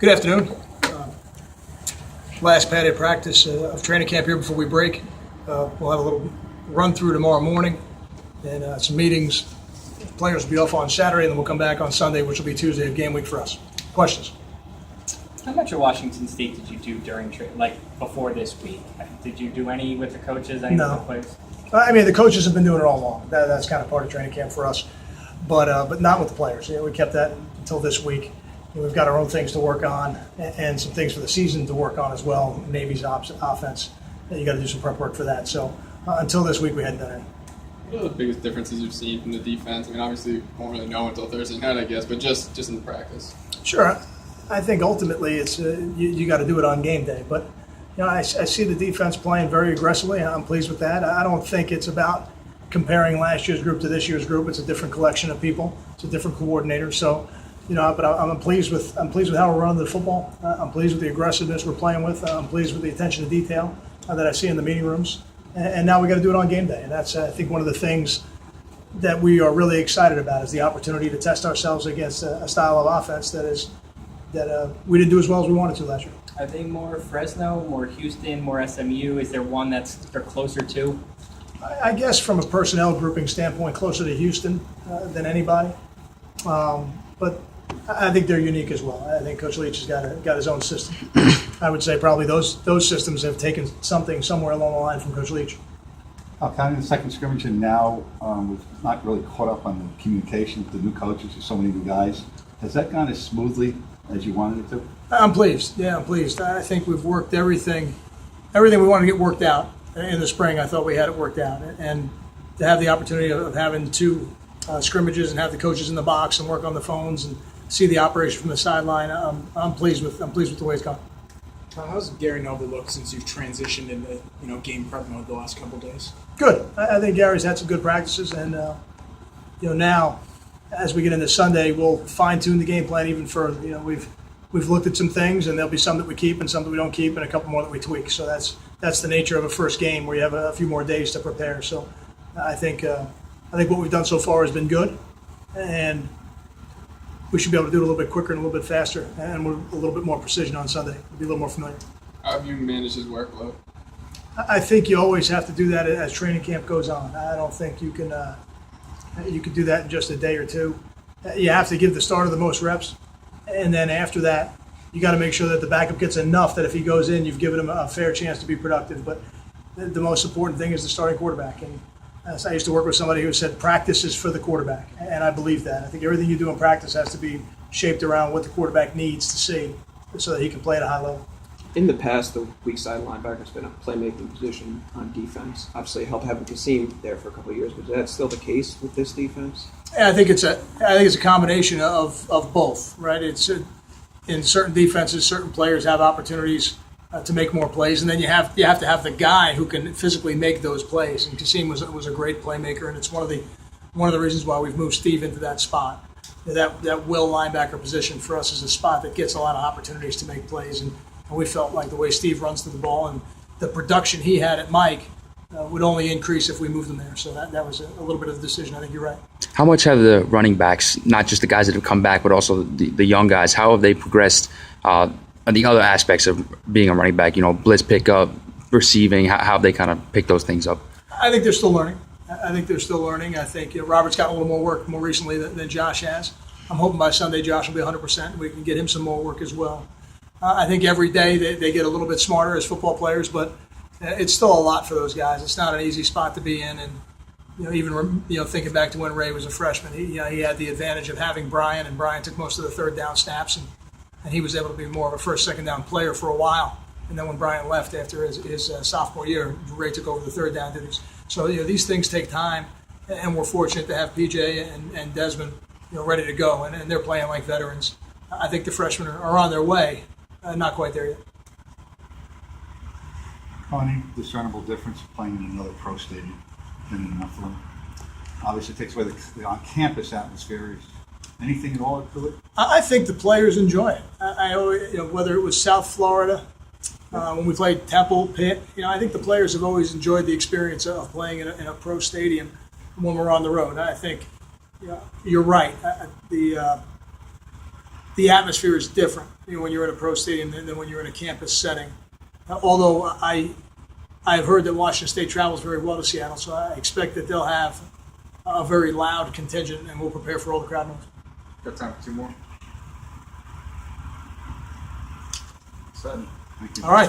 Good afternoon. Last padded practice of training camp here before we break. We'll have a little run through tomorrow morning and some meetings. Players will be off on Saturday, and then we'll come back on Sunday, which will be Tuesday of game week for us. Questions? How much of Washington State did you do during before this week? Did you do any with the coaches? Any No. with the players? I mean, the coaches have been doing it all along. That's kind of part of training camp for us, but not with the players. We kept that until this week. We've got our own things to work on and some things for the season to work on as well. Navy's offense, you got to do some prep work for that. So until this week, we hadn't done any. What are the biggest differences you've seen from the defense? I mean, obviously, we won't really know until Thursday night, I guess, but just in the practice. Sure. I think ultimately it's you got to do it on game day. But I see the defense playing very aggressively. I'm pleased with that. I don't think it's about comparing last year's group to this year's group. It's a different collection of people. It's a different coordinator. So, but I'm pleased with how we're running the football. I'm pleased with the aggressiveness we're playing with. I'm pleased with the attention to detail that I see in the meeting rooms. And now we got to do it on game day. And that's, I think, one of the things that we are really excited about is the opportunity to test ourselves against a style of offense that we didn't do as well as we wanted to last year. Are they more Fresno, more Houston, more SMU? Is there one they're closer to? I guess from a personnel grouping standpoint, closer to Houston than anybody. But I think they're unique as well. I think Coach Leach has got his own system. I would say probably those systems have taken something somewhere along the line from Coach Leach. Kind of the second scrimmage, and now we've not really caught up on the communication with the new coaches. There's so many new guys. Has that gone as smoothly as you wanted it to? I'm pleased. Yeah, I'm pleased. I think we've worked everything we wanted to get worked out in the spring. I thought we had it worked out, and to have the opportunity of having two scrimmages and have the coaches in the box and work on the phones and see the operation from the sideline, I'm pleased with the way it's gone. How's Gary Noble look since you've transitioned into game prep mode the last couple of days? Good. I think Gary's had some good practices, and now as we get into Sunday, we'll fine tune the game plan even further. We've looked at some things, and there'll be some that we keep and some that we don't keep, and a couple more that we tweak. So that's the nature of a first game where you have a few more days to prepare. So I think what we've done so far has been good, and we should be able to do it a little bit quicker and a little bit faster, and with a little bit more precision on Sunday. We'll be a little more familiar. How have you managed his workload? I think you always have to do that as training camp goes on. I don't think you can do that in just a day or two. You have to give the starter the most reps, and then after that, you got to make sure that the backup gets enough that if he goes in, you've given him a fair chance to be productive. But the most important thing is the starting quarterback. And I used to work with somebody who said practice is for the quarterback, and I believe that. I think everything you do in practice has to be shaped around what the quarterback needs to see so that he can play at a high level. In the past, the weak side linebacker has been a playmaking position on defense. Obviously, helped having Kasim there for a couple of years, but is that still the case with this defense? And I think it's a combination of both, right? It's in certain defenses, certain players have opportunities to make more plays, and then you have to have the guy who can physically make those plays. And Kasim was a great playmaker, and it's one of the reasons why we've moved Steve into that spot. That will linebacker position for us is a spot that gets a lot of opportunities to make plays, and we felt like the way Steve runs to the ball and the production he had at Mike would only increase if we moved him there. So that was a little bit of the decision. I think you're right. How much have the running backs, not just the guys that have come back, but also the young guys, how have they progressed on the other aspects of being a running back, blitz pickup, receiving, how have they kind of picked those things up? I think they're still learning. I think Robert's gotten a little more work more recently than Josh has. I'm hoping by Sunday Josh will be 100%. We can get him some more work as well. I think every day they get a little bit smarter as football players, but it's still a lot for those guys. It's not an easy spot to be in, and even thinking back to when Ray was a freshman, he had the advantage of having Brian, and Brian took most of the third down snaps, and he was able to be more of a first, second down player for a while. And then when Brian left after his sophomore year, Ray took over the third down duties. So these things take time, and we're fortunate to have PJ and Desmond ready to go, and they're playing like veterans. I think the freshmen are on their way. Not quite there yet. Any discernible difference playing in another pro stadium than in Northland? Obviously, it takes away the on-campus atmosphere. Anything at all to it? I think the players enjoy it. I always, whether it was South Florida, when we played Temple, Pitt, I think the players have always enjoyed the experience of playing in a pro stadium when we're on the road. I think you're right. the atmosphere is different, when you're in a pro stadium than when you're in a campus setting. Although I've heard that Washington State travels very well to Seattle, so I expect that they'll have a very loud contingent, and we'll prepare for all the crowd noise. Got time for two more? Sutton. Thank you. All right.